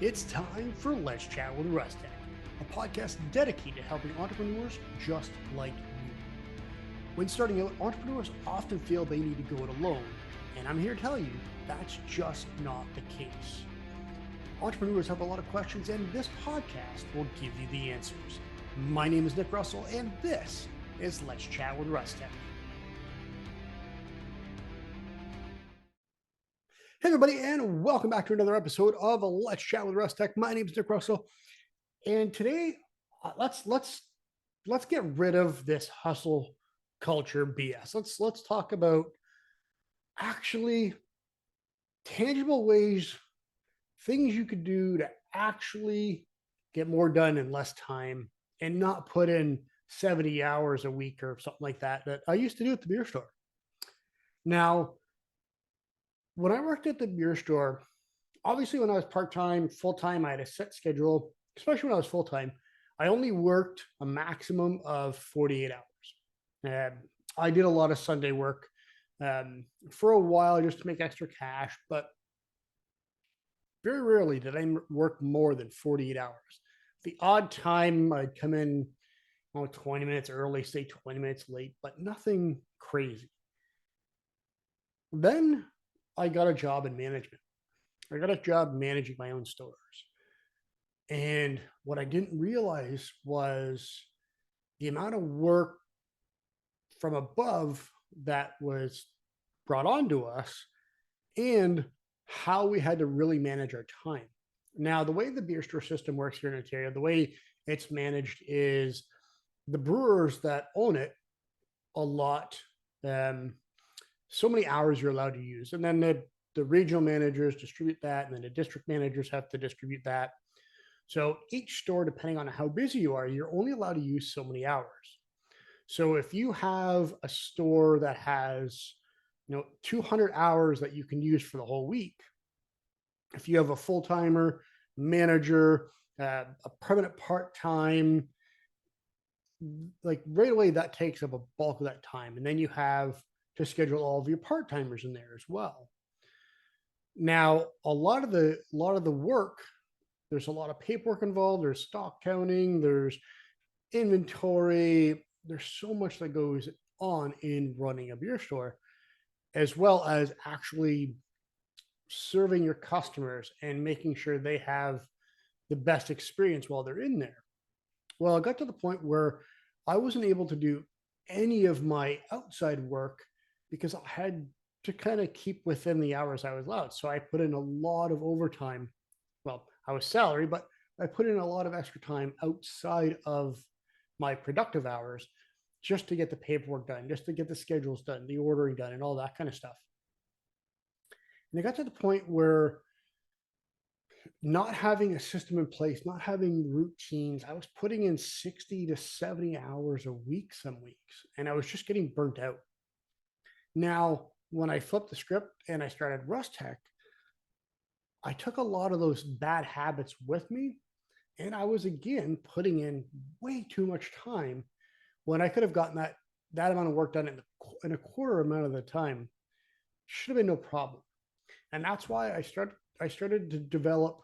It's time for Let's Chat with Russtek, a podcast dedicated to helping entrepreneurs just like you. When starting out, entrepreneurs often feel they need to go it alone, and I'm here to tell you that's just not the case. Entrepreneurs have a lot of questions, and this podcast will give you the answers. My name is Nick Russell, and this is Let's Chat with Russtek. Hey everybody, and welcome back to another episode of Let's Chat with Russtek. My name is Nick Russell, and today let's get rid of this hustle culture BS. Let's talk about actually tangible ways, things you could do to actually get more done in less time and not put in 70 hours a week or something like that I used to do at the beer store. Now, when I worked at the beer store, obviously when I was part-time, full-time, I had a set schedule, especially when I was full-time. I only worked a maximum of 48 hours. I did a lot of Sunday work for a while just to make extra cash, but very rarely did I work more than 48 hours. The odd time I'd come in 20 minutes early, stay 20 minutes late, but nothing crazy. Then I got a job in management. I got a job managing my own stores. And what I didn't realize was the amount of work from above that was brought onto us and how we had to really manage our time. Now, the way the beer store system works here in Ontario, the way it's managed is the brewers that own it allot so many hours you're allowed to use. And then the regional managers distribute that, and then the district managers have to distribute that. So each store, depending on how busy you are, you're only allowed to use so many hours. So if you have a store that has 200 hours that you can use for the whole week, if you have a full-timer, manager, a permanent part-time, like right away that takes up a bulk of that time. And then you have to schedule all of your part-timers in there as well. Now, a lot of the work, there's a lot of paperwork involved. There's stock counting, there's inventory. There's so much that goes on in running a beer store, as well as actually serving your customers and making sure they have the best experience while they're in there. Well, I got to the point where I wasn't able to do any of my outside work because I had to kind of keep within the hours I was allowed. So I put in a lot of overtime. Well, I was salary, but I put in a lot of extra time outside of my productive hours just to get the paperwork done, just to get the schedules done, the ordering done, and all that kind of stuff. And I got to the point where not having a system in place, not having routines, I was putting in 60 to 70 hours a week some weeks, and I was just getting burnt out. Now, when I flipped the script and I started Russtek, I took a lot of those bad habits with me, and I was again putting in way too much time when I could have gotten that amount of work done in a quarter amount of the time. Should have been no problem. And that's why I started to develop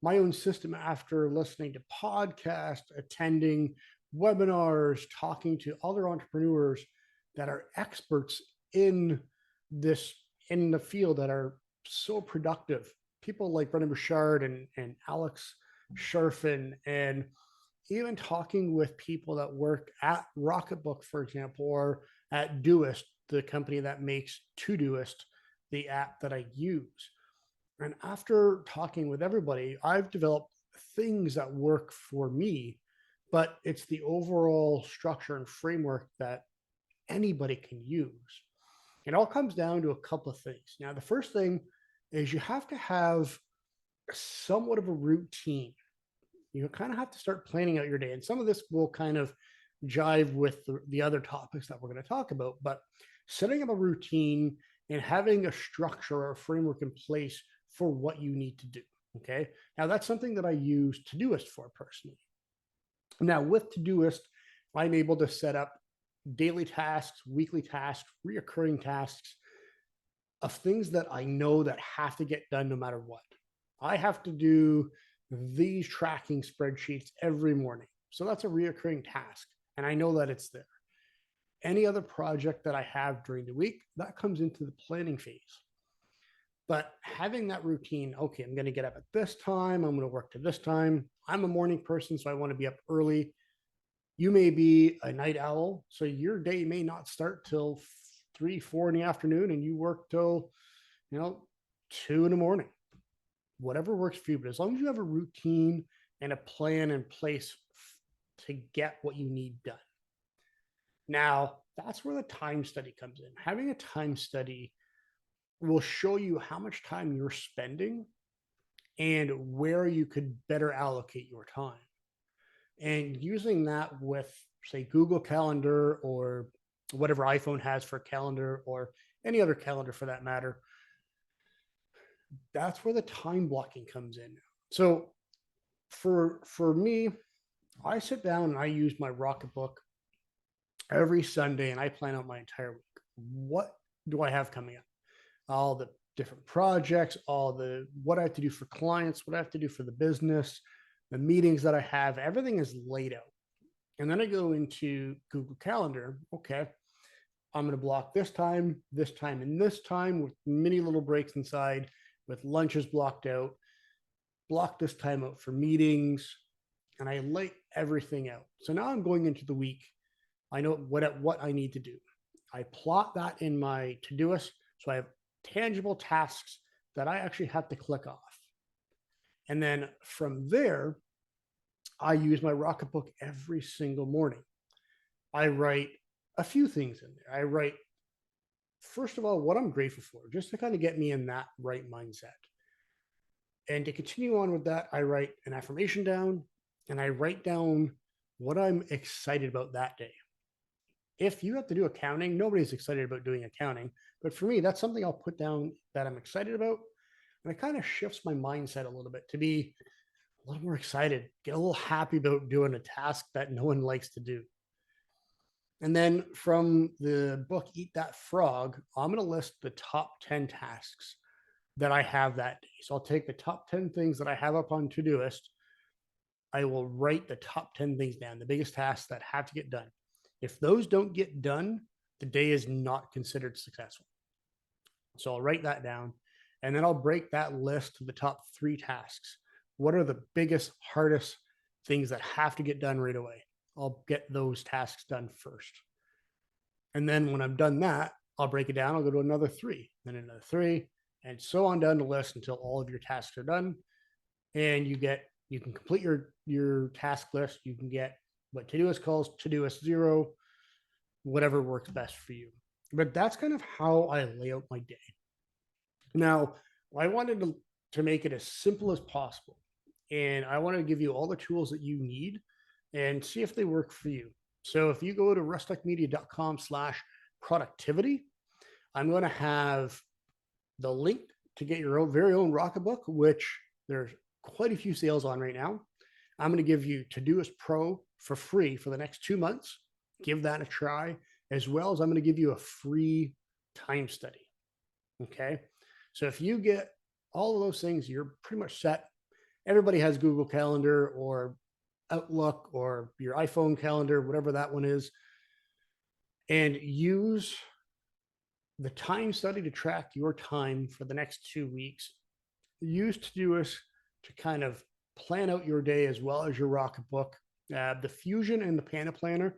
my own system after listening to podcasts, attending webinars, talking to other entrepreneurs that are experts in the field that are so productive. People like Brendan Bouchard and Alex Sharfin, and even talking with people that work at Rocketbook, for example, or at Doist, the company that makes Todoist, the app that I use. And after talking with everybody, I've developed things that work for me, but it's the overall structure and framework that anybody can use. It all comes down to a couple of things. Now, the first thing is you have to have somewhat of a routine. You kind of have to start planning out your day. And some of this will kind of jive with the other topics that we're going to talk about. But setting up a routine and having a structure or a framework in place for what you need to do. Okay. Now, that's something that I use Todoist for personally. Now, with Todoist, I'm able to set up daily tasks, weekly tasks, reoccurring tasks of things that I know that have to get done no matter what. I have to do these tracking spreadsheets every morning. So that's a reoccurring task. And I know that it's there. Any other project that I have during the week, that comes into the planning phase. But having that routine, okay, I'm going to get up at this time, I'm going to work to this time. I'm a morning person, so I want to be up early. You may be a night owl, so your day may not start till 3, 4 in the afternoon, and you work till, 2 in the morning. Whatever works for you, but as long as you have a routine and a plan in place to get what you need done. Now, that's where the time study comes in. Having a time study will show you how much time you're spending and where you could better allocate your time. And using that with, say, Google Calendar or whatever iPhone has for calendar or any other calendar for that matter, that's where the time blocking comes in. So for me, I sit down and I use my Rocketbook every Sunday and I plan out my entire week. What do I have coming up? All the different projects, all the what I have to do for clients, what I have to do for the business, the meetings that I have, everything is laid out. And then I go into Google Calendar. Okay, I'm going to block this time, and this time with many little breaks inside, with lunches blocked out, block this time out for meetings, and I lay everything out. So now I'm going into the week. I know what I need to do. I plot that in my Todoist, so I have tangible tasks that I actually have to click off. And then from there, I use my Rocketbook every single morning. I write a few things in there. I write, first of all, what I'm grateful for, just to kind of get me in that right mindset. And to continue on with that, I write an affirmation down and I write down what I'm excited about that day. If you have to do accounting, nobody's excited about doing accounting. But for me, that's something I'll put down that I'm excited about. And it kind of shifts my mindset a little bit to be a little more excited, get a little happy about doing a task that no one likes to do. And then from the book, Eat That Frog, I'm going to list the top 10 tasks that I have that day. So I'll take the top 10 things that I have up on Todoist. I will write the top 10 things down, the biggest tasks that have to get done. If those don't get done, the day is not considered successful. So I'll write that down and then I'll break that list to the top 3 tasks. What are the biggest, hardest things that have to get done right away? I'll get those tasks done first. And then when I'm done that, I'll break it down. I'll go to another 3, then another 3, and so on down the list until all of your tasks are done. And you can complete your task list. You can get what Todoist calls Todoist 0, whatever works best for you. But that's kind of how I lay out my day. Now, I wanted to make it as simple as possible. And I want to give you all the tools that you need and see if they work for you. So if you go to rustekmedia.com/productivity, I'm going to have the link to get your own very own Rocketbook, which there's quite a few sales on right now. I'm going to give you Todoist Pro for free for the next 2 months. Give that a try, as well as I'm going to give you a free time study. Okay. So if you get all of those things, you're pretty much set. Everybody has Google Calendar or Outlook or your iPhone calendar, whatever that one is, and use the time study to track your time for the next 2 weeks. Use Todoist to kind of plan out your day as well as your Rocketbook. The Fusion and the Planner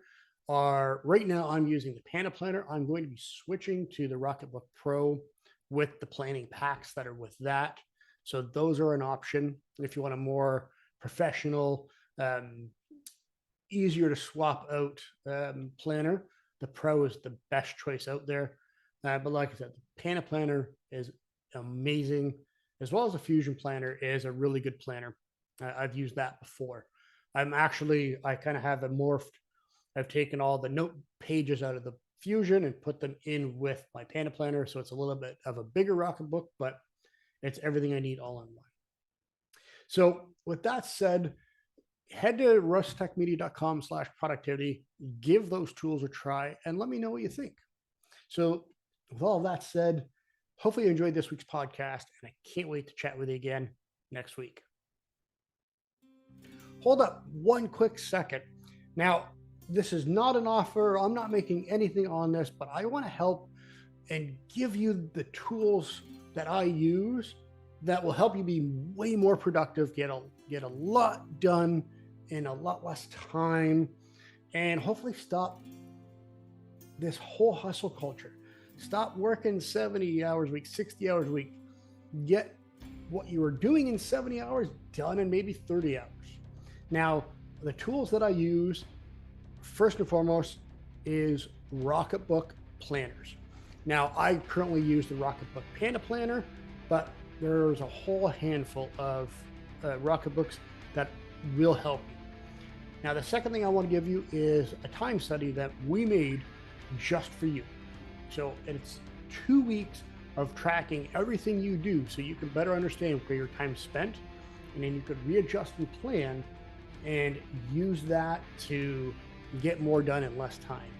are right now. I'm using the Planner. I'm going to be switching to the Rocketbook Pro with the planning packs that are with that. So those are an option if you want a more professional, easier to swap out planner. The Pro is the best choice out there. But like I said, the Planner is amazing, as well as the Fusion Planner is a really good planner. I've used that before. I kind of have a morphed. I've taken all the note pages out of the Fusion and put them in with my Planner. So it's a little bit of a bigger Rocketbook, but it's everything I need all in one. So with that said, head to rustekmedia.com/productivity, give those tools a try, and let me know what you think. So with all of that said, hopefully you enjoyed this week's podcast, and I can't wait to chat with you again next week. hold up one quick second. Now, this is not an offer. I'm not making anything on this, but I want to help and give you the tools that I use that will help you be way more productive, get a lot done in a lot less time, and hopefully stop this whole hustle culture. Stop working 70 hours a week, 60 hours a week. Get what you were doing in 70 hours done in maybe 30 hours. Now, the tools that I use, first and foremost, is Rocketbook planners. Now, I currently use the Rocketbook Panda Planner, but there's a whole handful of Rocketbooks that will help you. Now, the second thing I want to give you is a time study that we made just for you. So it's 2 weeks of tracking everything you do so you can better understand where your time's spent, and then you could readjust and plan and use that to get more done in less time.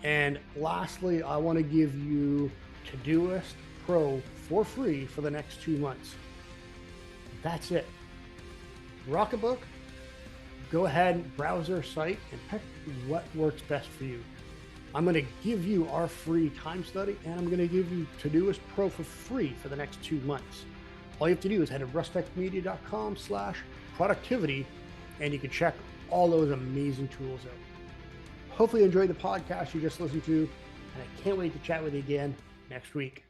And lastly, I want to give you Todoist Pro for free for the next 2 months. That's it. Rocketbook, go ahead, browse their site, and pick what works best for you. I'm going to give you our free time study, and I'm going to give you Todoist Pro for free for the next 2 months. All you have to do is head to rustekmedia.com/productivity, and you can check all those amazing tools out. Hopefully you enjoyed the podcast you just listened to, and I can't wait to chat with you again next week.